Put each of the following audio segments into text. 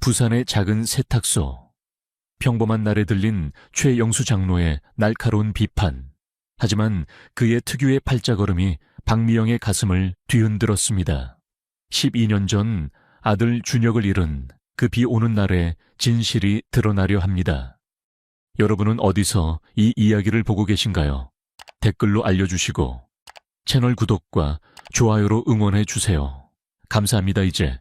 부산의 작은 세탁소. 평범한 날에 들린 최영수 장로의 날카로운 비판. 하지만 그의 특유의 팔자걸음이 박미영의 가슴을 뒤흔들었습니다. 12년 전 아들 준혁을 잃은 그 비 오는 날에 진실이 드러나려 합니다. 여러분은 어디서 이 이야기를 보고 계신가요? 댓글로 알려주시고 채널 구독과 좋아요로 응원해 주세요. 감사합니다. 이제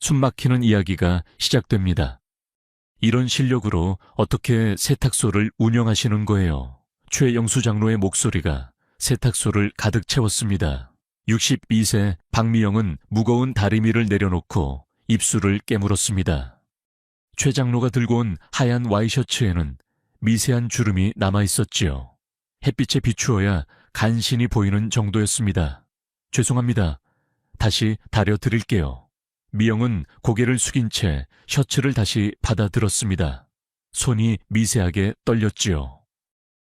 숨막히는 이야기가 시작됩니다. 이런 실력으로 어떻게 세탁소를 운영하시는 거예요? 최영수 장로의 목소리가 세탁소를 가득 채웠습니다. 62세 박미영은 무거운 다리미를 내려놓고 입술을 깨물었습니다. 최 장로가 들고 온 하얀 와이셔츠에는 미세한 주름이 남아있었지요. 햇빛에 비추어야 간신히 보이는 정도였습니다. 죄송합니다. 다시 다려드릴게요. 미영은 고개를 숙인 채 셔츠를 다시 받아들었습니다. 손이 미세하게 떨렸지요.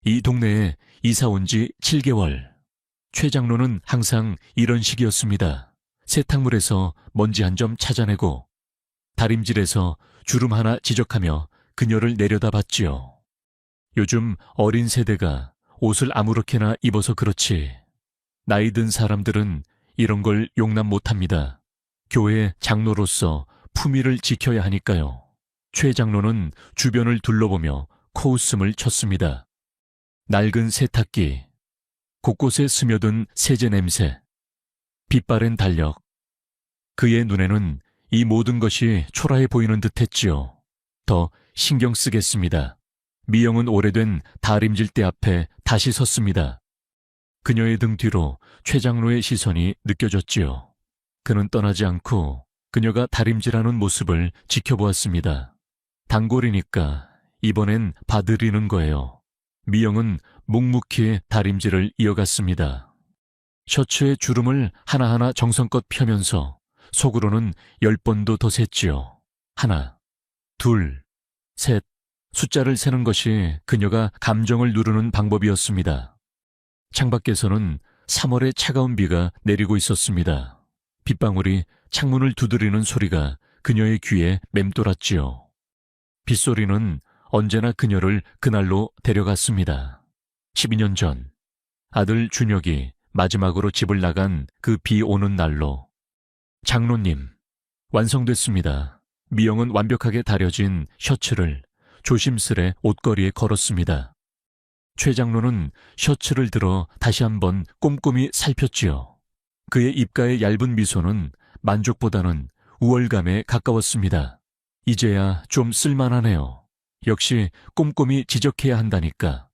이 동네에 이사 온 지 7개월. 최 장로는 항상 이런 식이었습니다. 세탁물에서 먼지 한 점 찾아내고 다림질에서 주름 하나 지적하며 그녀를 내려다봤지요. 요즘 어린 세대가 옷을 아무렇게나 입어서 그렇지 나이 든 사람들은 이런 걸 용납 못합니다. 교회 장로로서 품위를 지켜야 하니까요. 최 장로는 주변을 둘러보며 코웃음을 쳤습니다. 낡은 세탁기, 곳곳에 스며든 세제 냄새, 빛바랜 달력. 그의 눈에는 이 모든 것이 초라해 보이는 듯했지요. 더 신경 쓰겠습니다. 미영은 오래된 다림질대 앞에 다시 섰습니다. 그녀의 등 뒤로 최 장로의 시선이 느껴졌지요. 그는 떠나지 않고 그녀가 다림질하는 모습을 지켜보았습니다. 단골이니까 이번엔 봐드리는 거예요. 미영은 묵묵히 다림질을 이어갔습니다. 셔츠의 주름을 하나하나 정성껏 펴면서 속으로는 10번도 더 셌지요. 하나, 둘, 셋. 숫자를 세는 것이 그녀가 감정을 누르는 방법이었습니다. 창밖에서는 3월의 차가운 비가 내리고 있었습니다. 빗방울이 창문을 두드리는 소리가 그녀의 귀에 맴돌았지요. 빗소리는 언제나 그녀를 그날로 데려갔습니다. 12년 전 아들 준혁이 마지막으로 집을 나간 그 비 오는 날로. 장로님, 완성됐습니다. 미영은 완벽하게 다려진 셔츠를 조심스레 옷걸이에 걸었습니다. 최 장로는 셔츠를 들어 다시 한번 꼼꼼히 살폈지요. 그의 입가의 얇은 미소는 만족보다는 우월감에 가까웠습니다. 이제야 좀 쓸만하네요. 역시 꼼꼼히 지적해야 한다니까.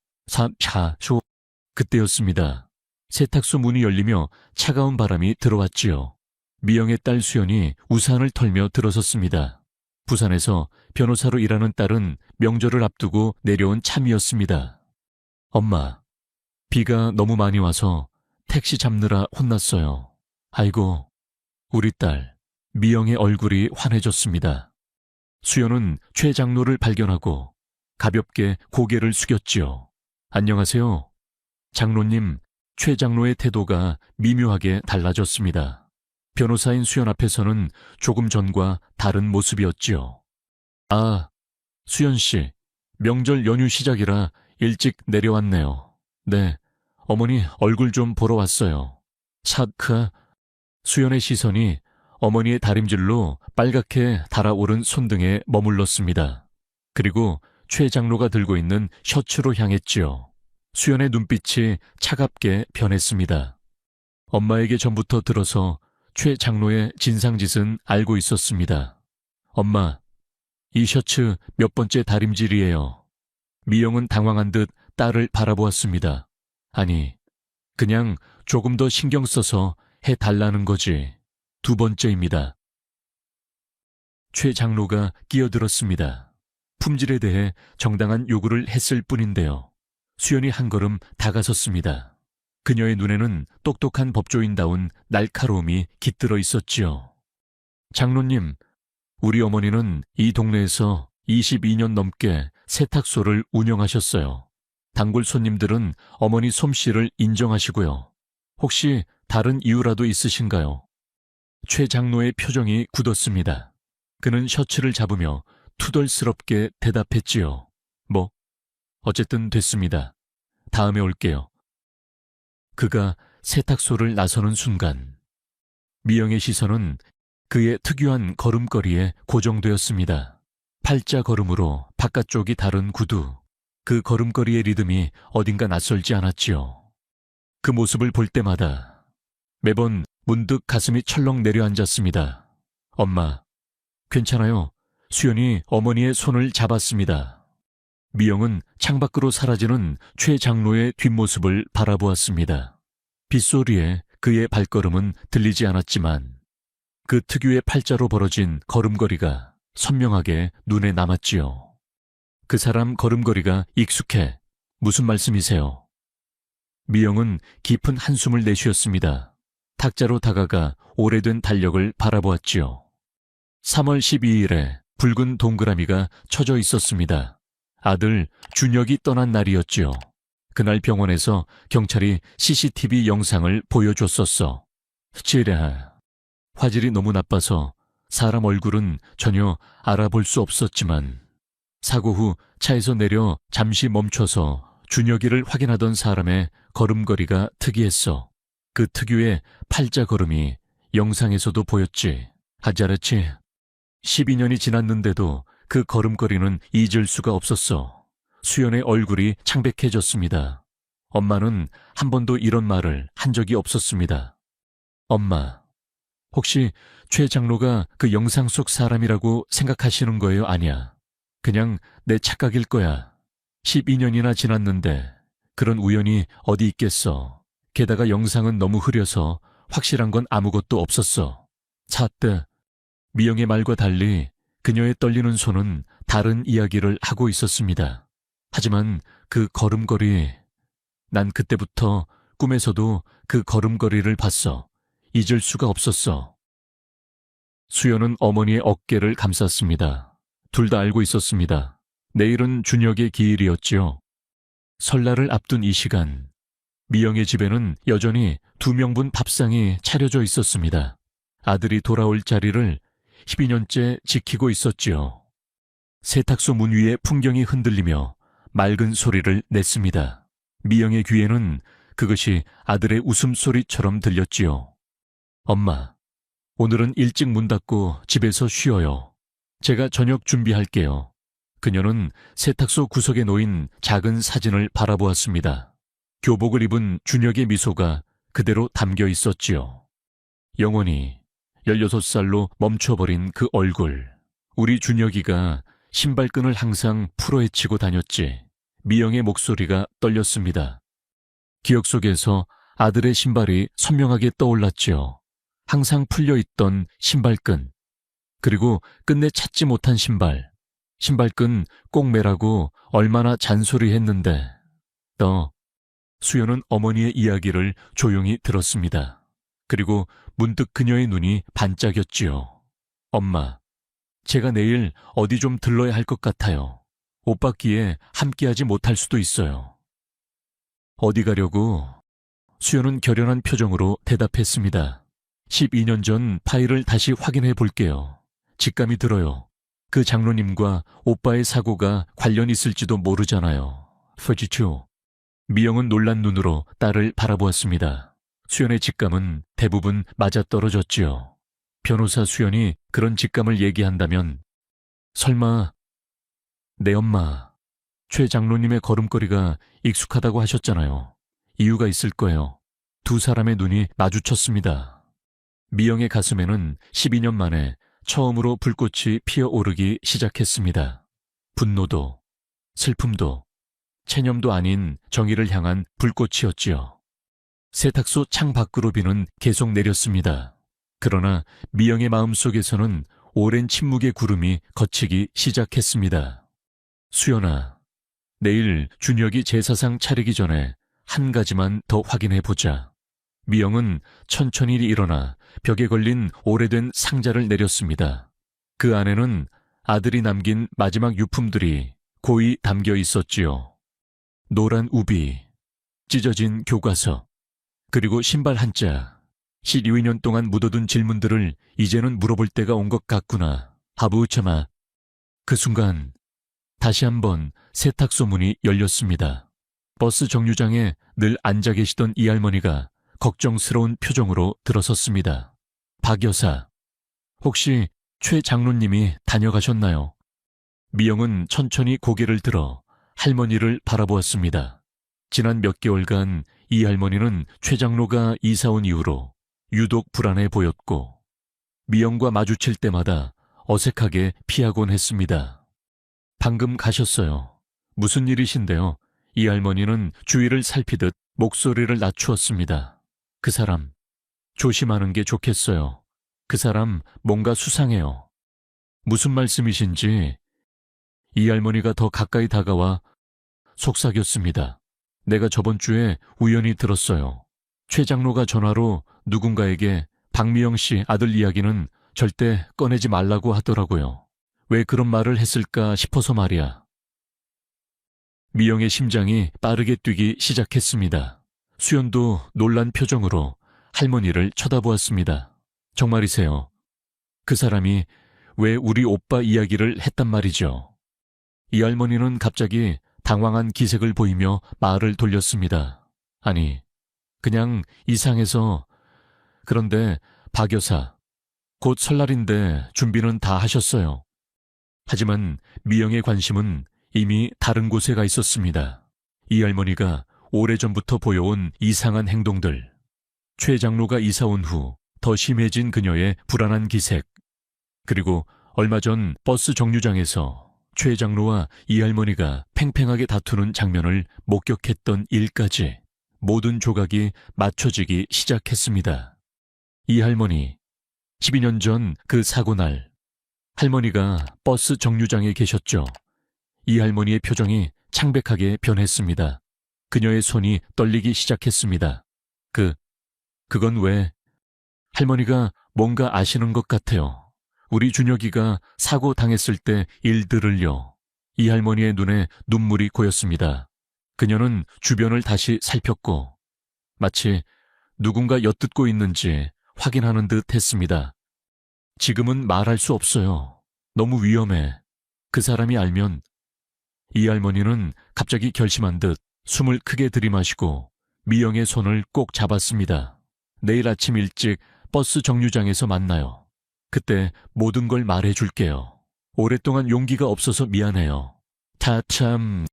그때였습니다. 세탁소 문이 열리며 차가운 바람이 들어왔지요. 미영의 딸 수연이 우산을 털며 들어섰습니다. 부산에서 변호사로 일하는 딸은 명절을 앞두고 내려온 참이었습니다. 엄마, 비가 너무 많이 와서 택시 잡느라 혼났어요. 아이고, 우리 딸 미영의 얼굴이 환해졌습니다. 수연은 최 장로를 발견하고 가볍게 고개를 숙였지요. 안녕하세요. 장로님, 최 장로의 태도가 미묘하게 달라졌습니다. 변호사인 수연 앞에서는 조금 전과 다른 모습이었지요. 아, 수연 씨, 명절 연휴 시작이라 일찍 내려왔네요. 네, 어머니 얼굴 좀 보러 왔어요. 수연의 시선이 어머니의 다림질로 빨갛게 달아오른 손등에 머물렀습니다. 그리고 최 장로가 들고 있는 셔츠로 향했지요. 수연의 눈빛이 차갑게 변했습니다. 엄마에게 전부터 들어서 최 장로의 진상짓은 알고 있었습니다. 엄마, 이 셔츠 몇 번째 다림질이에요. 미영은 당황한 듯 딸을 바라보았습니다. 아니, 그냥 조금 더 신경 써서 해달라는 거지. 2번째입니다. 최 장로가 끼어들었습니다. 품질에 대해 정당한 요구를 했을 뿐인데요. 수연이 한 걸음 다가섰습니다. 그녀의 눈에는 똑똑한 법조인다운 날카로움이 깃들어 있었지요. 장로님, 우리 어머니는 이 동네에서 22년 넘게 세탁소를 운영하셨어요. 단골 손님들은 어머니 솜씨를 인정하시고요. 혹시 다른 이유라도 있으신가요? 최 장로의 표정이 굳었습니다. 그는 셔츠를 잡으며 투덜스럽게 대답했지요. 뭐, 어쨌든 됐습니다. 다음에 올게요. 그가 세탁소를 나서는 순간 미영의 시선은 그의 특유한 걸음걸이에 고정되었습니다. 팔자 걸음으로 바깥쪽이 다른 구두. 그 걸음걸이의 리듬이 어딘가 낯설지 않았지요. 그 모습을 볼 때마다 매번 문득 가슴이 철렁 내려앉았습니다. 엄마, 괜찮아요. 수연이 어머니의 손을 잡았습니다. 미영은 창밖으로 사라지는 최 장로의 뒷모습을 바라보았습니다. 빗소리에 그의 발걸음은 들리지 않았지만 그 특유의 팔자로 벌어진 걸음걸이가 선명하게 눈에 남았지요. 그 사람 걸음걸이가 익숙해. 무슨 말씀이세요? 미영은 깊은 한숨을 내쉬었습니다. 탁자로 다가가 오래된 달력을 바라보았지요. 3월 12일에 붉은 동그라미가 쳐져 있었습니다. 아들 준혁이 떠난 날이었지요. 그날 병원에서 경찰이 CCTV 영상을 보여줬었어. 찌랴. 화질이 너무 나빠서 사람 얼굴은 전혀 알아볼 수 없었지만 사고 후 차에서 내려 잠시 멈춰서 준혁이를 확인하던 사람의 걸음걸이가 특이했어. 그 특유의 팔자 걸음이 영상에서도 보였지. 하자르치. 12년이 지났는데도 그 걸음걸이는 잊을 수가 없었어. 수연의 얼굴이 창백해졌습니다. 엄마는 한 번도 이런 말을 한 적이 없었습니다. 엄마, 혹시 최 장로가 그 영상 속 사람이라고 생각하시는 거예요? 아니야. 그냥 내 착각일 거야. 12년이나 지났는데 그런 우연이 어디 있겠어. 게다가 영상은 너무 흐려서 확실한 건 아무것도 없었어. 차뜨. 미영의 말과 달리 그녀의 떨리는 손은 다른 이야기를 하고 있었습니다. 하지만 그 걸음걸이, 난 그때부터 꿈에서도 그 걸음걸이를 봤어. 잊을 수가 없었어. 수연은 어머니의 어깨를 감쌌습니다. 둘 다 알고 있었습니다. 내일은 준혁의 기일이었지요. 설날을 앞둔 이 시간, 미영의 집에는 여전히 2명분 밥상이 차려져 있었습니다. 아들이 돌아올 자리를 12년째 지키고 있었지요. 세탁소 문 위에 풍경이 흔들리며 맑은 소리를 냈습니다. 미영의 귀에는 그것이 아들의 웃음소리처럼 들렸지요. 엄마, 오늘은 일찍 문 닫고 집에서 쉬어요. 제가 저녁 준비할게요. 그녀는 세탁소 구석에 놓인 작은 사진을 바라보았습니다. 교복을 입은 준혁의 미소가 그대로 담겨 있었지요. 영원히 16살로 멈춰버린 그 얼굴. 우리 준혁이가 신발끈을 항상 풀어헤치고 다녔지. 미영의 목소리가 떨렸습니다. 기억 속에서 아들의 신발이 선명하게 떠올랐지요. 항상 풀려있던 신발끈. 그리고 끝내 찾지 못한 신발. 신발끈 꼭 매라고 얼마나 잔소리했는데. 수연은 어머니의 이야기를 조용히 들었습니다. 그리고 문득 그녀의 눈이 반짝였지요. 엄마, 제가 내일 어디 좀 들러야 할 것 같아요. 옷받기에 함께하지 못할 수도 있어요. 어디 가려고? 수연은 결연한 표정으로 대답했습니다. 12년 전 파일을 다시 확인해 볼게요. 직감이 들어요. 그 장로님과 오빠의 사고가 관련 있을지도 모르잖아요. 퍼지추. 미영은 놀란 눈으로 딸을 바라보았습니다. 수연의 직감은 대부분 맞아떨어졌지요. 변호사 수연이 그런 직감을 얘기한다면 설마 내 엄마, 최 장로님의 걸음걸이가 익숙하다고 하셨잖아요. 이유가 있을 거예요. 두 사람의 눈이 마주쳤습니다. 미영의 가슴에는 12년 만에 처음으로 불꽃이 피어오르기 시작했습니다. 분노도, 슬픔도, 체념도 아닌 정의를 향한 불꽃이었지요. 세탁소 창 밖으로 비는 계속 내렸습니다. 그러나 미영의 마음속에서는 오랜 침묵의 구름이 걷히기 시작했습니다. 수연아, 내일 준혁이 제사상 차리기 전에 한 가지만 더 확인해보자. 미영은 천천히 일어나 벽에 걸린 오래된 상자를 내렸습니다. 그 안에는 아들이 남긴 마지막 유품들이 고이 담겨 있었지요. 노란 우비, 찢어진 교과서, 그리고 신발 한 짝. 12년 동안 묻어둔 질문들을 이제는 물어볼 때가 온 것 같구나 하부우차마. 그 순간 다시 한번 세탁소 문이 열렸습니다. 버스 정류장에 늘 앉아 계시던 이 할머니가 걱정스러운 표정으로 들어섰습니다. 박 여사, 혹시 최 장로님이 다녀가셨나요? 미영은 천천히 고개를 들어 할머니를 바라보았습니다. 지난 몇 개월간 이 할머니는 최 장로가 이사 온 이후로 유독 불안해 보였고 미영과 마주칠 때마다 어색하게 피하곤 했습니다. 방금 가셨어요. 무슨 일이신데요? 이 할머니는 주위를 살피듯 목소리를 낮추었습니다. 그 사람, 조심하는 게 좋겠어요. 그 사람 뭔가 수상해요. 무슨 말씀이신지 이 할머니가 더 가까이 다가와 속삭였습니다. 내가 저번 주에 우연히 들었어요. 최 장로가 전화로 누군가에게 박미영 씨 아들 이야기는 절대 꺼내지 말라고 하더라고요. 왜 그런 말을 했을까 싶어서 말이야. 미영의 심장이 빠르게 뛰기 시작했습니다. 수연도 놀란 표정으로 할머니를 쳐다보았습니다. 정말이세요? 그 사람이 왜 우리 오빠 이야기를 했단 말이죠? 이 할머니는 갑자기 당황한 기색을 보이며 말을 돌렸습니다. 아니, 그냥 이상해서. 그런데 박 여사, 곧 설날인데 준비는 다 하셨어요. 하지만 미영의 관심은 이미 다른 곳에 가 있었습니다. 이 할머니가 오래전부터 보여온 이상한 행동들, 최 장로가 이사 온 후 더 심해진 그녀의 불안한 기색, 그리고 얼마 전 버스 정류장에서 최 장로와 이 할머니가 팽팽하게 다투는 장면을 목격했던 일까지 모든 조각이 맞춰지기 시작했습니다. 이 할머니, 12년 전 그 사고 날 할머니가 버스 정류장에 계셨죠. 이 할머니의 표정이 창백하게 변했습니다. 그녀의 손이 떨리기 시작했습니다. 그건 왜? 할머니가 뭔가 아시는 것 같아요. 우리 준혁이가 사고 당했을 때 일들을요. 이 할머니의 눈에 눈물이 고였습니다. 그녀는 주변을 다시 살폈고 마치 누군가 엿듣고 있는지 확인하는 듯 했습니다. 지금은 말할 수 없어요. 너무 위험해. 그 사람이 알면. 이 할머니는 갑자기 결심한 듯 숨을 크게 들이마시고 미영의 손을 꼭 잡았습니다. 내일 아침 일찍 버스 정류장에서 만나요. 그때 모든 걸 말해줄게요. 오랫동안 용기가 없어서 미안해요. 참.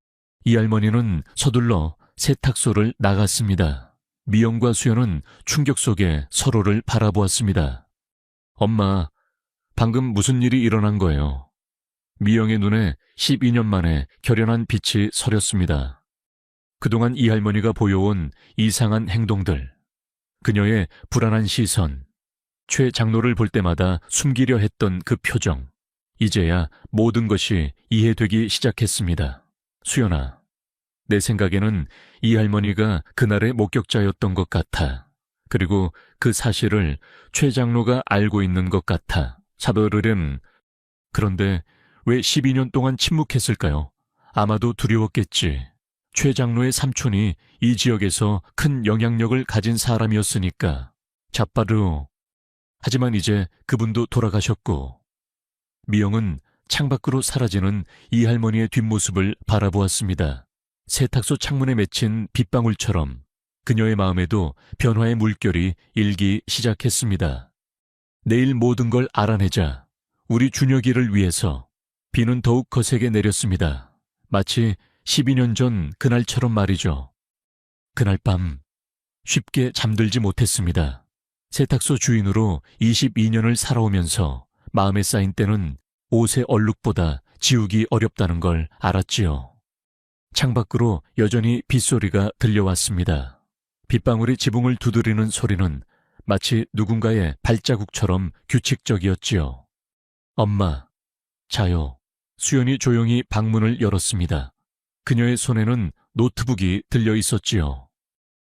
이 할머니는 서둘러 세탁소를 나갔습니다. 미영과 수연은 충격 속에 서로를 바라보았습니다. 엄마, 방금 무슨 일이 일어난 거예요? 미영의 눈에 12년 만에 결연한 빛이 서렸습니다. 그동안 이 할머니가 보여온 이상한 행동들, 그녀의 불안한 시선, 최 장로를 볼 때마다 숨기려 했던 그 표정, 이제야 모든 것이 이해되기 시작했습니다. 수연아, 내 생각에는 이 할머니가 그날의 목격자였던 것 같아. 그리고 그 사실을 최 장로가 알고 있는 것 같아. 사버르렴. 그런데 왜 12년 동안 침묵했을까요? 아마도 두려웠겠지. 최 장로의 삼촌이 이 지역에서 큰 영향력을 가진 사람이었으니까. 자빠르. 하지만 이제 그분도 돌아가셨고. 미영은 창밖으로 사라지는 이 할머니의 뒷모습을 바라보았습니다. 세탁소 창문에 맺힌 빗방울처럼 그녀의 마음에도 변화의 물결이 일기 시작했습니다. 내일 모든 걸 알아내자. 우리 준혁이를 위해서. 비는 더욱 거세게 내렸습니다. 마치 12년 전 그날처럼 말이죠. 그날 밤 쉽게 잠들지 못했습니다. 세탁소 주인으로 22년을 살아오면서 마음에 쌓인 때는 옷의 얼룩보다 지우기 어렵다는 걸 알았지요. 창밖으로 여전히 빗소리가 들려왔습니다. 빗방울이 지붕을 두드리는 소리는 마치 누군가의 발자국처럼 규칙적이었지요. 엄마, 자요. 수연이 조용히 방문을 열었습니다. 그녀의 손에는 노트북이 들려 있었지요.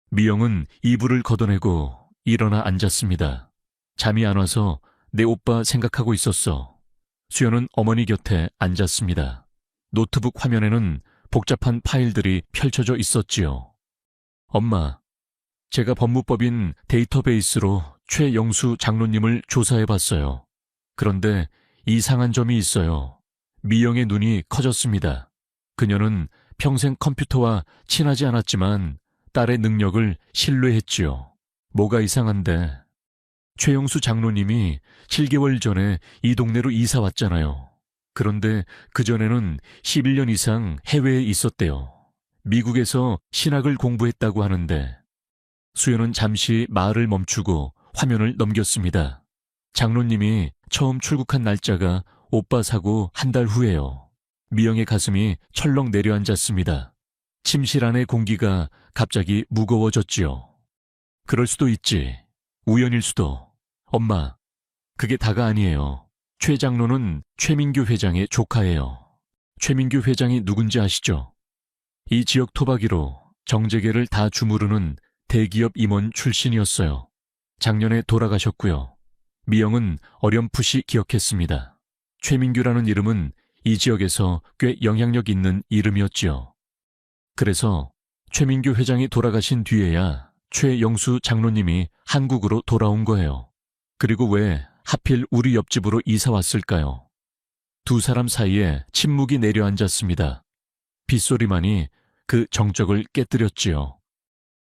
미영은 이불을 걷어내고 일어나 앉았습니다. 잠이 안 와서 내 오빠 생각하고 있었어. 수연은 어머니 곁에 앉았습니다. 노트북 화면에는 복잡한 파일들이 펼쳐져 있었지요. 엄마, 제가 법무법인 데이터베이스로 최영수 장로님을 조사해봤어요. 그런데 이상한 점이 있어요. 미영의 눈이 커졌습니다. 그녀는 평생 컴퓨터와 친하지 않았지만 딸의 능력을 신뢰했지요. 뭐가 이상한데? 최영수 장로님이 7개월 전에 이 동네로 이사 왔잖아요. 그런데 그전에는 11년 이상 해외에 있었대요. 미국에서 신학을 공부했다고 하는데 수연은 잠시 말을 멈추고 화면을 넘겼습니다. 장로님이 처음 출국한 날짜가 오빠 사고 한 달 후예요. 미영의 가슴이 철렁 내려앉았습니다. 침실 안의 공기가 갑자기 무거워졌지요. 그럴 수도 있지. 우연일 수도. 엄마, 그게 다가 아니에요. 최 장로는 최민규 회장의 조카예요. 최민규 회장이 누군지 아시죠? 이 지역 토박이로 정재계를 다 주무르는 대기업 임원 출신이었어요. 작년에 돌아가셨고요. 미영은 어렴풋이 기억했습니다. 최민규라는 이름은 이 지역에서 꽤 영향력 있는 이름이었지요. 그래서 최민규 회장이 돌아가신 뒤에야 최영수 장로님이 한국으로 돌아온 거예요. 그리고 왜 하필 우리 옆집으로 이사 왔을까요? 두 사람 사이에 침묵이 내려앉았습니다. 빗소리만이 그 정적을 깨뜨렸지요.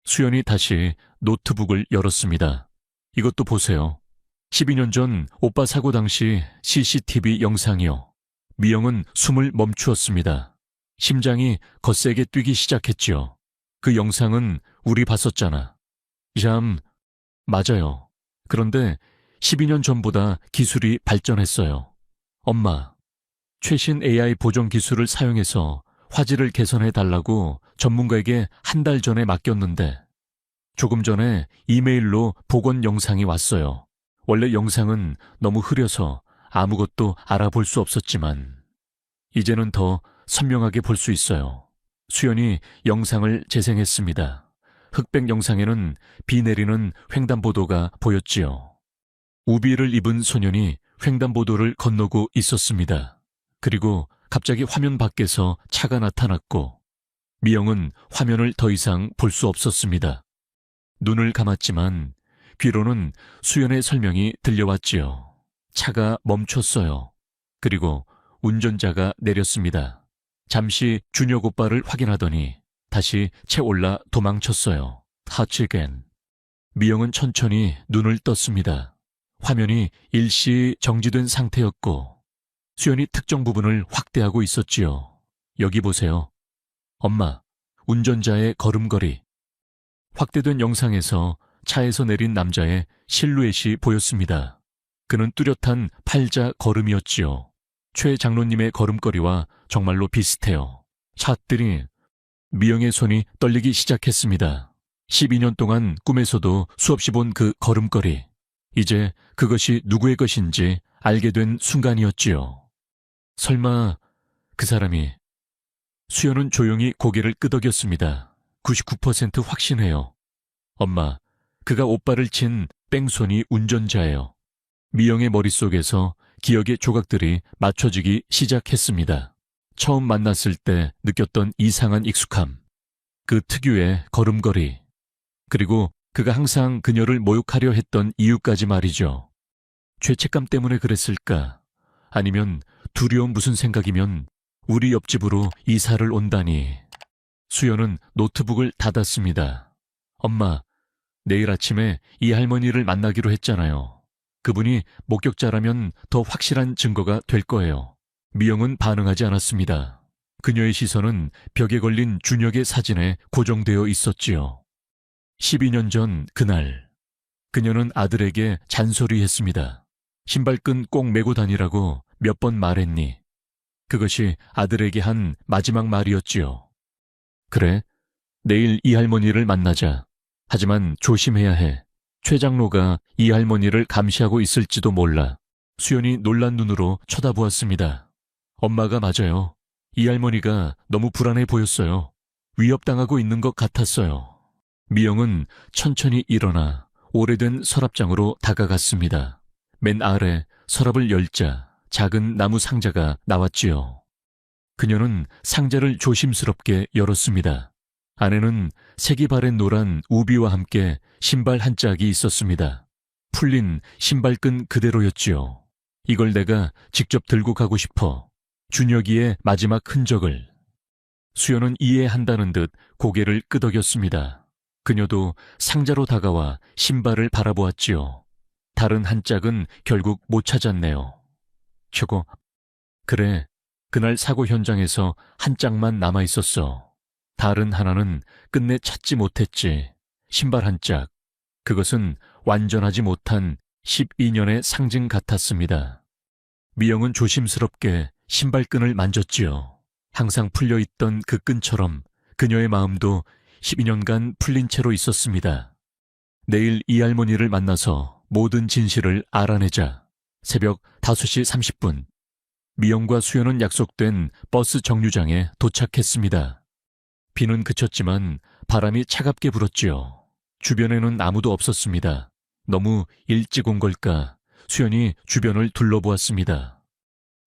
수연이 다시 노트북을 열었습니다. 이것도 보세요. 12년 전 오빠 사고 당시 CCTV 영상이요. 미영은 숨을 멈추었습니다. 심장이 거세게 뛰기 시작했지요. 그 영상은 우리 봤었잖아. 참, 맞아요. 그런데 12년 전보다 기술이 발전했어요. 엄마, 최신 AI 보정 기술을 사용해서 화질을 개선해 달라고 전문가에게 한 달 전에 맡겼는데 조금 전에 이메일로 복원 영상이 왔어요. 원래 영상은 너무 흐려서 아무것도 알아볼 수 없었지만 이제는 더 선명하게 볼 수 있어요. 수연이 영상을 재생했습니다. 흑백 영상에는 비 내리는 횡단보도가 보였지요. 우비를 입은 소년이 횡단보도를 건너고 있었습니다. 그리고 갑자기 화면 밖에서 차가 나타났고 미영은 화면을 더 이상 볼 수 없었습니다. 눈을 감았지만 귀로는 수연의 설명이 들려왔지요. 차가 멈췄어요. 그리고 운전자가 내렸습니다. 잠시 준혁 오빠를 확인하더니 다시 채 올라 도망쳤어요. 하치겐. 미영은 천천히 눈을 떴습니다. 화면이 일시 정지된 상태였고 수연이 특정 부분을 확대하고 있었지요. 여기 보세요. 엄마, 운전자의 걸음걸이. 확대된 영상에서 차에서 내린 남자의 실루엣이 보였습니다. 그는 뚜렷한 팔자 걸음이었지요. 최 장로님의 걸음걸이와 정말로 비슷해요. 샷들이 미영의 손이 떨리기 시작했습니다. 12년 동안 꿈에서도 수없이 본 그 걸음걸이. 이제 그것이 누구의 것인지 알게 된 순간이었지요. 설마 그 사람이... 수연은 조용히 고개를 끄덕였습니다. 99% 확신해요. 엄마, 그가 오빠를 친 뺑소니 운전자예요. 미영의 머릿속에서 기억의 조각들이 맞춰지기 시작했습니다. 처음 만났을 때 느꼈던 이상한 익숙함, 그 특유의 걸음걸이, 그리고 그가 항상 그녀를 모욕하려 했던 이유까지 말이죠. 죄책감 때문에 그랬을까? 아니면 두려운 무슨 생각이면 우리 옆집으로 이사를 온다니. 수연은 노트북을 닫았습니다. 엄마, 내일 아침에 이 할머니를 만나기로 했잖아요. 그분이 목격자라면 더 확실한 증거가 될 거예요. 미영은 반응하지 않았습니다. 그녀의 시선은 벽에 걸린 준혁의 사진에 고정되어 있었지요. 12년 전 그날, 그녀는 아들에게 잔소리했습니다. 신발끈 꼭 매고 다니라고 몇 번 말했니? 그것이 아들에게 한 마지막 말이었지요. 그래, 내일 이 할머니를 만나자. 하지만 조심해야 해. 최 장로가 이 할머니를 감시하고 있을지도 몰라. 수연이 놀란 눈으로 쳐다보았습니다. 엄마가 맞아요. 이 할머니가 너무 불안해 보였어요. 위협당하고 있는 것 같았어요. 미영은 천천히 일어나 오래된 서랍장으로 다가갔습니다. 맨 아래 서랍을 열자 작은 나무 상자가 나왔지요. 그녀는 상자를 조심스럽게 열었습니다. 안에는 색이 바랜 노란 우비와 함께 신발 한 짝이 있었습니다. 풀린 신발끈 그대로였지요. 이걸 내가 직접 들고 가고 싶어. 준혁이의 마지막 흔적을. 수연은 이해한다는 듯 고개를 끄덕였습니다. 그녀도 상자로 다가와 신발을 바라보았지요. 다른 한 짝은 결국 못 찾았네요. 저거, 그래, 그날 사고 현장에서 한 짝만 남아 있었어. 다른 하나는 끝내 찾지 못했지. 신발 한 짝, 그것은 완전하지 못한 12년의 상징 같았습니다. 미영은 조심스럽게 신발끈을 만졌지요. 항상 풀려있던 그 끈처럼 그녀의 마음도 12년간 풀린 채로 있었습니다. 내일 이 할머니를 만나서 모든 진실을 알아내자. 새벽 5시 30분, 미영과 수연은 약속된 버스 정류장에 도착했습니다. 비는 그쳤지만 바람이 차갑게 불었지요. 주변에는 아무도 없었습니다. 너무 일찍 온 걸까 수연이 주변을 둘러보았습니다.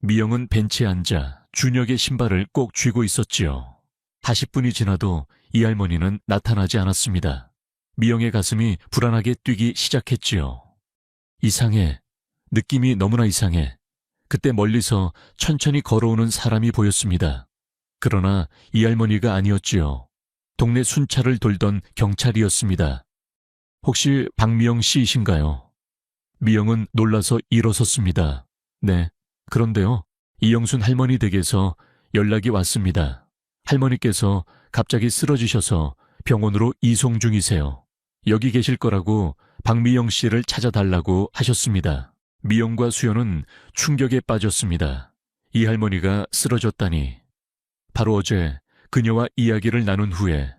미영은 벤치에 앉아 준혁의 신발을 꼭 쥐고 있었지요. 40분이 지나도 이 할머니는 나타나지 않았습니다. 미영의 가슴이 불안하게 뛰기 시작했지요. 이상해. 느낌이 너무나 이상해. 그때 멀리서 천천히 걸어오는 사람이 보였습니다. 그러나 이 할머니가 아니었지요. 동네 순찰을 돌던 경찰이었습니다. 혹시 박미영 씨이신가요? 미영은 놀라서 일어섰습니다. 네, 그런데요. 이영순 할머니 댁에서 연락이 왔습니다. 할머니께서 갑자기 쓰러지셔서 병원으로 이송 중이세요. 여기 계실 거라고 박미영 씨를 찾아달라고 하셨습니다. 미영과 수연은 충격에 빠졌습니다. 이 할머니가 쓰러졌다니. 바로 어제 그녀와 이야기를 나눈 후에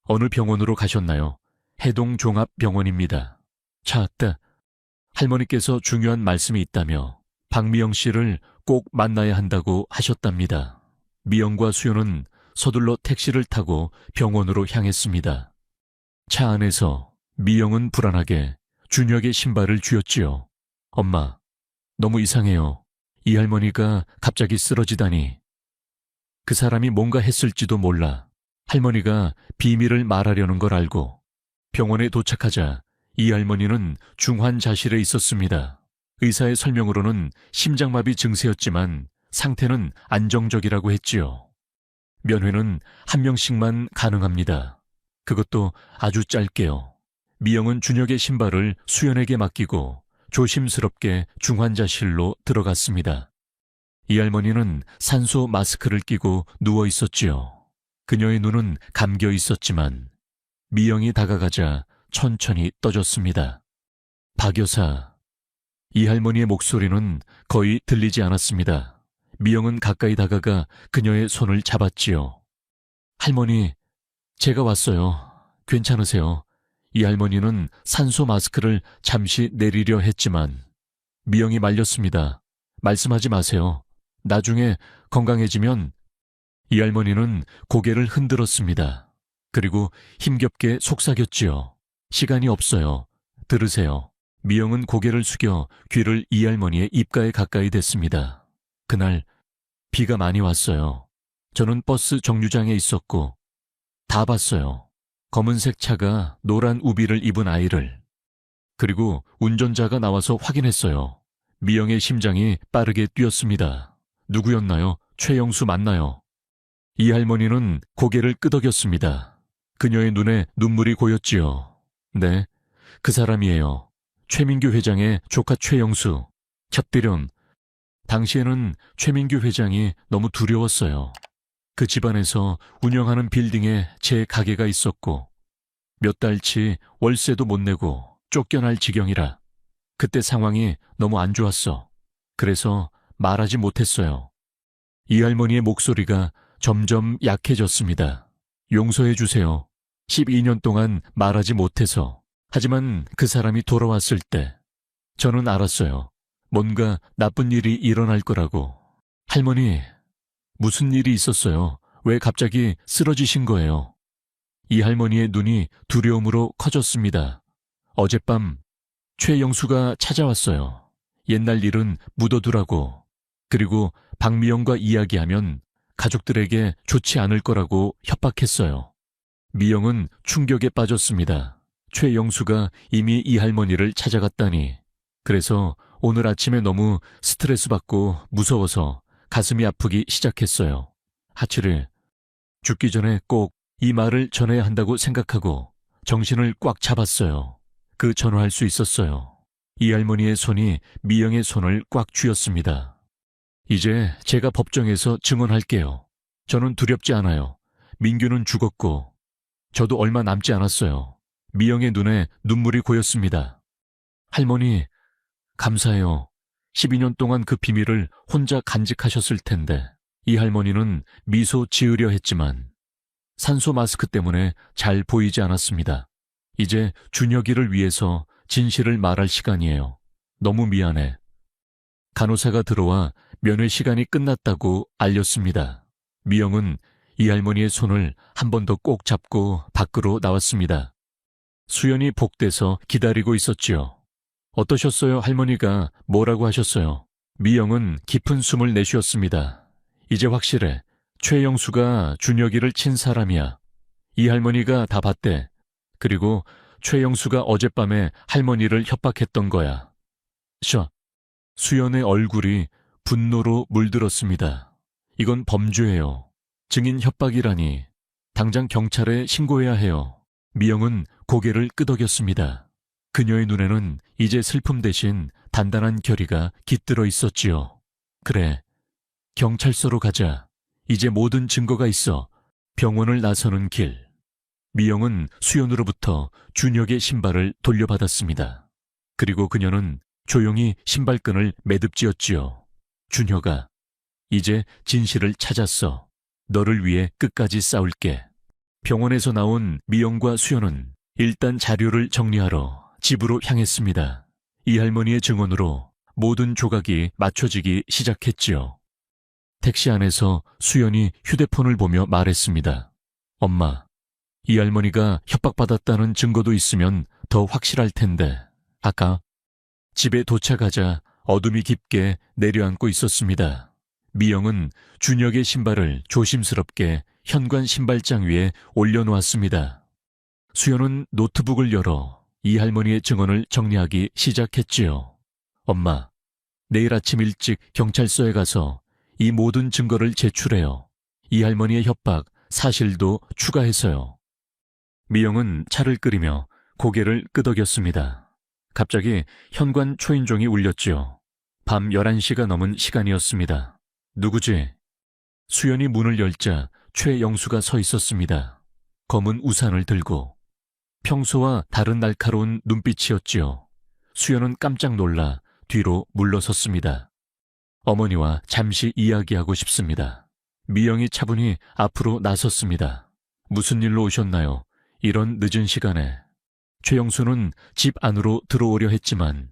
어느 병원으로 가셨나요? 해동종합병원입니다. 찾았다. 할머니께서 중요한 말씀이 있다며 박미영 씨를 꼭 만나야 한다고 하셨답니다. 미영과 수연은 서둘러 택시를 타고 병원으로 향했습니다. 차 안에서 미영은 불안하게 준혁의 신발을 쥐었지요. 엄마, 너무 이상해요. 이 할머니가 갑자기 쓰러지다니. 그 사람이 뭔가 했을지도 몰라. 할머니가 비밀을 말하려는 걸 알고. 병원에 도착하자 이 할머니는 중환자실에 있었습니다. 의사의 설명으로는 심장마비 증세였지만 상태는 안정적이라고 했지요. 면회는 한 명씩만 가능합니다. 그것도 아주 짧게요. 미영은 준혁의 신발을 수연에게 맡기고 조심스럽게 중환자실로 들어갔습니다. 이 할머니는 산소 마스크를 끼고 누워 있었지요. 그녀의 눈은 감겨 있었지만 미영이 다가가자 천천히 떠졌습니다. 박 여사. 이 할머니의 목소리는 거의 들리지 않았습니다. 미영은 가까이 다가가 그녀의 손을 잡았지요. 할머니, 제가 왔어요. 괜찮으세요? 이 할머니는 산소 마스크를 잠시 내리려 했지만 미영이 말렸습니다. 말씀하지 마세요. 나중에 건강해지면. 이 할머니는 고개를 흔들었습니다. 그리고 힘겹게 속삭였지요. 시간이 없어요. 들으세요. 미영은 고개를 숙여 귀를 이 할머니의 입가에 가까이 댔습니다. 그날 비가 많이 왔어요. 저는 버스 정류장에 있었고 다 봤어요. 검은색 차가 노란 우비를 입은 아이를. 그리고 운전자가 나와서 확인했어요. 미영의 심장이 빠르게 뛰었습니다. 누구였나요? 최영수 맞나요? 이 할머니는 고개를 끄덕였습니다. 그녀의 눈에 눈물이 고였지요. 네, 그 사람이에요. 최민규 회장의 조카 최영수. 곁들연. 당시에는 최민규 회장이 너무 두려웠어요. 그 집안에서 운영하는 빌딩에 제 가게가 있었고 몇 달치 월세도 못 내고 쫓겨날 지경이라 그때 상황이 너무 안 좋았어. 그래서 말하지 못했어요. 이 할머니의 목소리가 점점 약해졌습니다. 용서해 주세요. 12년 동안 말하지 못해서. 하지만 그 사람이 돌아왔을 때 저는 알았어요. 뭔가 나쁜 일이 일어날 거라고. 할머니, 무슨 일이 있었어요? 왜 갑자기 쓰러지신 거예요? 이 할머니의 눈이 두려움으로 커졌습니다. 어젯밤 최영수가 찾아왔어요. 옛날 일은 묻어두라고. 그리고 박미영과 이야기하면 가족들에게 좋지 않을 거라고 협박했어요. 미영은 충격에 빠졌습니다. 최영수가 이미 이 할머니를 찾아갔다니. 그래서 오늘 아침에 너무 스트레스 받고 무서워서 가슴이 아프기 시작했어요. 하치를 죽기 전에 꼭 이 말을 전해야 한다고 생각하고 정신을 꽉 잡았어요. 그 전화할 수 있었어요. 이 할머니의 손이 미영의 손을 꽉 쥐었습니다. 이제 제가 법정에서 증언할게요. 저는 두렵지 않아요. 민규는 죽었고 저도 얼마 남지 않았어요. 미영의 눈에 눈물이 고였습니다. 할머니, 감사해요. 12년 동안 그 비밀을 혼자 간직하셨을 텐데 이 할머니는 미소 지으려 했지만 산소 마스크 때문에 잘 보이지 않았습니다. 이제 준혁이를 위해서 진실을 말할 시간이에요. 너무 미안해. 간호사가 들어와 면회 시간이 끝났다고 알렸습니다. 미영은 이 할머니의 손을 한 번 더 꼭 잡고 밖으로 나왔습니다. 수연이 복대서 기다리고 있었지요. 어떠셨어요? 할머니가 뭐라고 하셨어요? 미영은 깊은 숨을 내쉬었습니다. 이제 확실해. 최영수가 준혁이를 친 사람이야. 이 할머니가 다 봤대. 그리고 최영수가 어젯밤에 할머니를 협박했던 거야. 수연의 얼굴이 분노로 물들었습니다. 이건 범죄예요. 증인 협박이라니. 당장 경찰에 신고해야 해요. 미영은 고개를 끄덕였습니다. 그녀의 눈에는 이제 슬픔 대신 단단한 결의가 깃들어 있었지요. 그래, 경찰서로 가자. 이제 모든 증거가 있어. 병원을 나서는 길. 미영은 수연으로부터 준혁의 신발을 돌려받았습니다. 그리고 그녀는 조용히 신발끈을 매듭지었지요. 준혁아, 이제 진실을 찾았어. 너를 위해 끝까지 싸울게. 병원에서 나온 미영과 수연은 일단 자료를 정리하러 집으로 향했습니다. 이 할머니의 증언으로 모든 조각이 맞춰지기 시작했지요. 택시 안에서 수연이 휴대폰을 보며 말했습니다. 엄마, 이 할머니가 협박받았다는 증거도 있으면 더 확실할 텐데. 아까 집에 도착하자 어둠이 깊게 내려앉고 있었습니다. 미영은 준혁의 신발을 조심스럽게 현관 신발장 위에 올려놓았습니다. 수연은 노트북을 열어 이 할머니의 증언을 정리하기 시작했지요. 엄마, 내일 아침 일찍 경찰서에 가서 이 모든 증거를 제출해요. 이 할머니의 협박 사실도 추가해서요. 미영은 차를 끓이며 고개를 끄덕였습니다. 갑자기 현관 초인종이 울렸지요. 밤 11시가 넘은 시간이었습니다. 누구지? 수연이 문을 열자 최영수가 서 있었습니다. 검은 우산을 들고. 평소와 다른 날카로운 눈빛이었지요. 수연은 깜짝 놀라 뒤로 물러섰습니다. 어머니와 잠시 이야기하고 싶습니다. 미영이 차분히 앞으로 나섰습니다. 무슨 일로 오셨나요? 이런 늦은 시간에. 최영수는 집 안으로 들어오려 했지만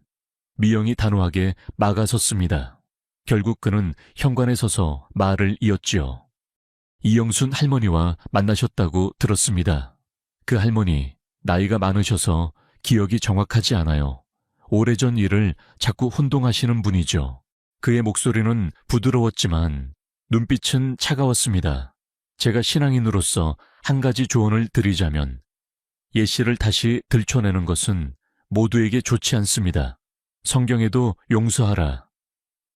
미영이 단호하게 막아섰습니다. 결국 그는 현관에 서서 말을 이었지요. 이영순 할머니와 만나셨다고 들었습니다. 그 할머니, 나이가 많으셔서 기억이 정확하지 않아요. 오래전 일을 자꾸 혼동하시는 분이죠. 그의 목소리는 부드러웠지만 눈빛은 차가웠습니다. 제가 신앙인으로서 한 가지 조언을 드리자면 예시를 다시 들춰내는 것은 모두에게 좋지 않습니다. 성경에도 용서하라.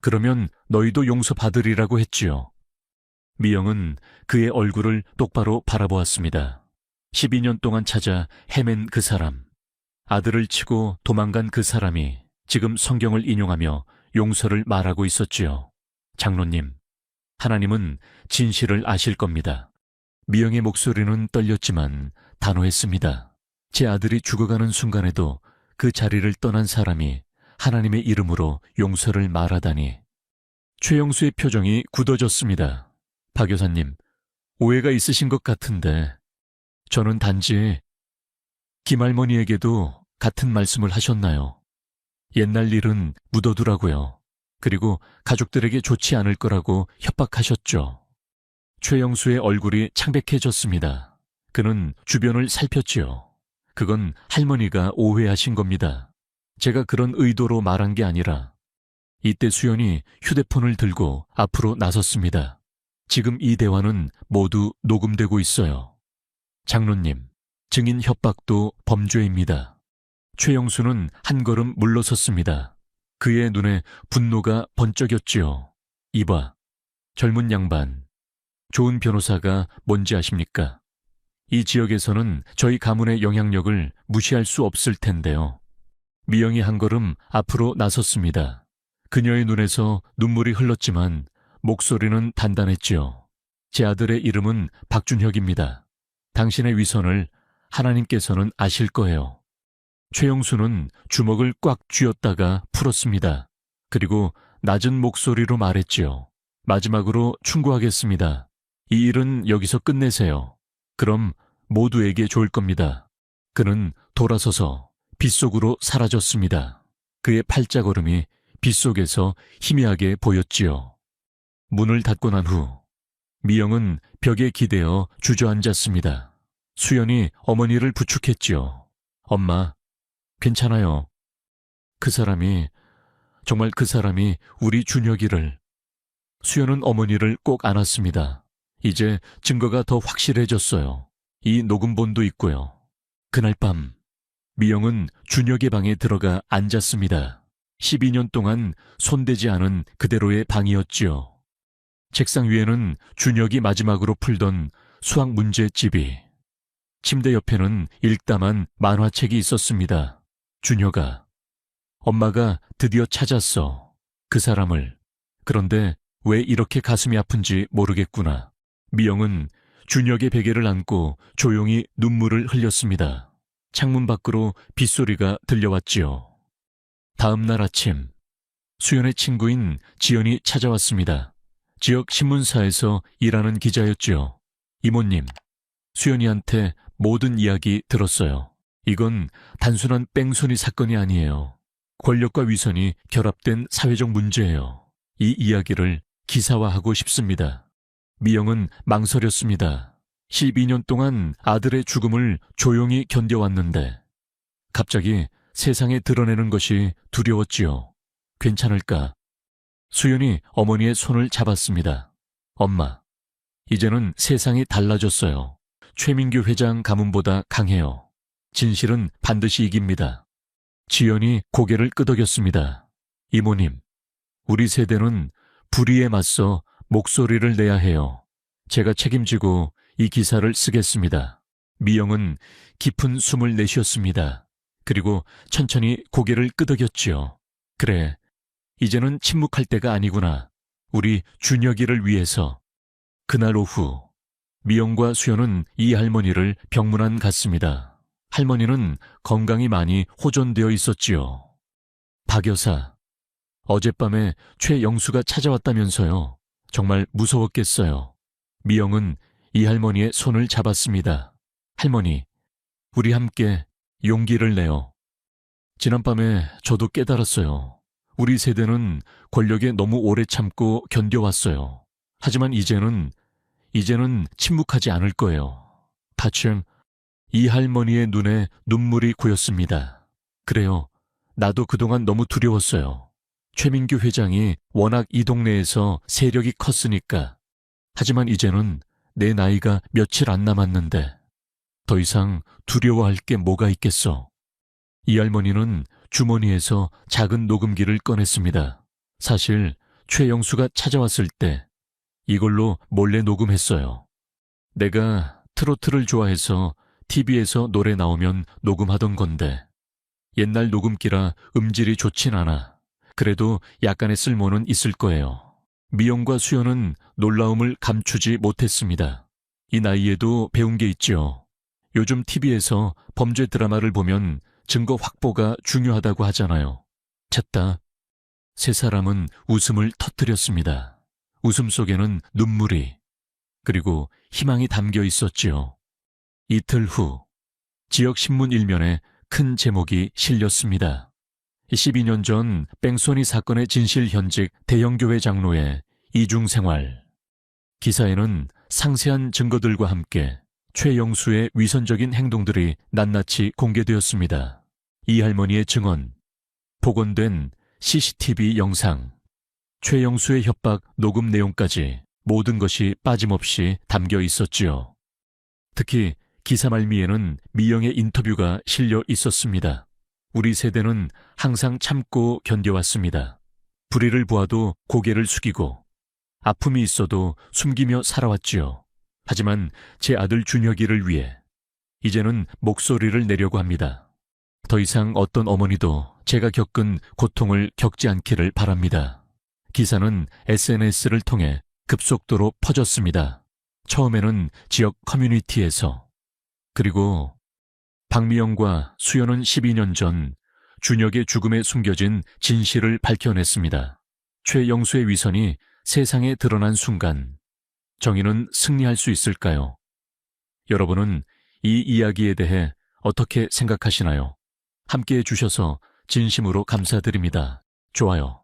그러면 너희도 용서받으리라고 했지요. 미영은 그의 얼굴을 똑바로 바라보았습니다. 12년 동안 찾아 헤맨 그 사람, 아들을 치고 도망간 그 사람이 지금 성경을 인용하며 용서를 말하고 있었지요. 장로님, 하나님은 진실을 아실 겁니다. 미영의 목소리는 떨렸지만 단호했습니다. 제 아들이 죽어가는 순간에도 그 자리를 떠난 사람이 하나님의 이름으로 용서를 말하다니. 최영수의 표정이 굳어졌습니다. 박 여사님, 오해가 있으신 것 같은데 저는 단지 김할머니에게도 같은 말씀을 하셨나요? 옛날 일은 묻어두라고요. 그리고 가족들에게 좋지 않을 거라고 협박하셨죠. 최영수의 얼굴이 창백해졌습니다. 그는 주변을 살폈지요. 그건 할머니가 오해하신 겁니다. 제가 그런 의도로 말한 게 아니라. 이때 수연이 휴대폰을 들고 앞으로 나섰습니다. 지금 이 대화는 모두 녹음되고 있어요. 장로님, 증인 협박도 범죄입니다. 최영수는 한 걸음 물러섰습니다. 그의 눈에 분노가 번쩍였지요. 이봐, 젊은 양반. 좋은 변호사가 뭔지 아십니까? 이 지역에서는 저희 가문의 영향력을 무시할 수 없을 텐데요. 미영이 한 걸음 앞으로 나섰습니다. 그녀의 눈에서 눈물이 흘렀지만 목소리는 단단했지요. 제 아들의 이름은 박준혁입니다. 당신의 위선을 하나님께서는 아실 거예요. 최영수는 주먹을 꽉 쥐었다가 풀었습니다. 그리고 낮은 목소리로 말했지요. 마지막으로 충고하겠습니다. 이 일은 여기서 끝내세요. 그럼 모두에게 좋을 겁니다. 그는 돌아서서 빗속으로 사라졌습니다. 그의 팔자걸음이 빗속에서 희미하게 보였지요. 문을 닫고 난 후 미영은 벽에 기대어 주저앉았습니다. 수연이 어머니를 부축했지요. 엄마, 괜찮아요. 정말 그 사람이 우리 준혁이를. 수연은 어머니를 꼭 안았습니다. 이제 증거가 더 확실해졌어요. 이 녹음본도 있고요. 그날 밤 미영은 준혁의 방에 들어가 앉았습니다. 12년 동안 손대지 않은 그대로의 방이었지요. 책상 위에는 준혁이 마지막으로 풀던 수학 문제집이, 침대 옆에는 읽다만 만화책이 있었습니다. 준혁아, 엄마가 드디어 찾았어. 그 사람을. 그런데 왜 이렇게 가슴이 아픈지 모르겠구나. 미영은 준혁의 베개를 안고 조용히 눈물을 흘렸습니다. 창문 밖으로 빗소리가 들려왔지요. 다음 날 아침, 수연의 친구인 지연이 찾아왔습니다. 지역 신문사에서 일하는 기자였지요. 이모님, 수연이한테 모든 이야기 들었어요. 이건 단순한 뺑소니 사건이 아니에요. 권력과 위선이 결합된 사회적 문제예요. 이 이야기를 기사화하고 싶습니다. 미영은 망설였습니다. 12년 동안 아들의 죽음을 조용히 견뎌왔는데 갑자기 세상에 드러내는 것이 두려웠지요. 괜찮을까? 수연이 어머니의 손을 잡았습니다. 엄마, 이제는 세상이 달라졌어요. 최민규 회장 가문보다 강해요. 진실은 반드시 이깁니다. 지연이 고개를 끄덕였습니다. 이모님, 우리 세대는 불의에 맞서 목소리를 내야 해요. 제가 책임지고 이 기사를 쓰겠습니다. 미영은 깊은 숨을 내쉬었습니다. 그리고 천천히 고개를 끄덕였지요. 그래, 이제는 침묵할 때가 아니구나. 우리 준혁이를 위해서. 그날 오후 미영과 수연은 이 할머니를 병문안 갔습니다. 할머니는 건강이 많이 호전되어 있었지요. 박 여사, 어젯밤에 최영수가 찾아왔다면서요. 정말 무서웠겠어요. 미영은 이 할머니의 손을 잡았습니다. 할머니, 우리 함께 용기를 내요. 지난밤에 저도 깨달았어요. 우리 세대는 권력에 너무 오래 참고 견뎌왔어요. 하지만 이제는 침묵하지 않을 거예요. 다층 이 할머니의 눈에 눈물이 고였습니다. 그래요. 나도 그동안 너무 두려웠어요. 최민규 회장이 워낙 이 동네에서 세력이 컸으니까. 하지만 이제는 내 나이가 며칠 안 남았는데 더 이상 두려워할 게 뭐가 있겠어. 이 할머니는 주머니에서 작은 녹음기를 꺼냈습니다. 사실 최영수가 찾아왔을 때 이걸로 몰래 녹음했어요. 내가 트로트를 좋아해서 TV에서 노래 나오면 녹음하던 건데 옛날 녹음기라 음질이 좋진 않아. 그래도 약간의 쓸모는 있을 거예요. 미영과 수연은 놀라움을 감추지 못했습니다. 이 나이에도 배운 게 있죠. 요즘 TV에서 범죄 드라마를 보면 증거 확보가 중요하다고 하잖아요. 찾다. 세 사람은 웃음을 터뜨렸습니다. 웃음 속에는 눈물이, 그리고 희망이 담겨 있었지요. 이틀 후, 지역 신문 일면에 큰 제목이 실렸습니다. 12년 전 뺑소니 사건의 진실 현직 대형교회 장로의 이중생활. 기사에는 상세한 증거들과 함께 최영수의 위선적인 행동들이 낱낱이 공개되었습니다. 이 할머니의 증언, 복원된 CCTV 영상, 최영수의 협박 녹음 내용까지 모든 것이 빠짐없이 담겨 있었지요. 특히 기사 말미에는 미영의 인터뷰가 실려 있었습니다. 우리 세대는 항상 참고 견뎌왔습니다. 불의를 보아도 고개를 숙이고 아픔이 있어도 숨기며 살아왔지요. 하지만 제 아들 준혁이를 위해 이제는 목소리를 내려고 합니다. 더 이상 어떤 어머니도 제가 겪은 고통을 겪지 않기를 바랍니다. 기사는 SNS를 통해 급속도로 퍼졌습니다. 처음에는 지역 커뮤니티에서, 그리고 박미영과 수연은 12년 전 준혁의 죽음에 숨겨진 진실을 밝혀냈습니다. 최영수의 위선이 세상에 드러난 순간 정의는 승리할 수 있을까요? 여러분은 이 이야기에 대해 어떻게 생각하시나요? 함께해 주셔서 진심으로 감사드립니다. 좋아요,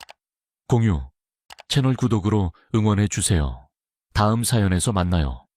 공유, 채널 구독으로 응원해 주세요. 다음 사연에서 만나요.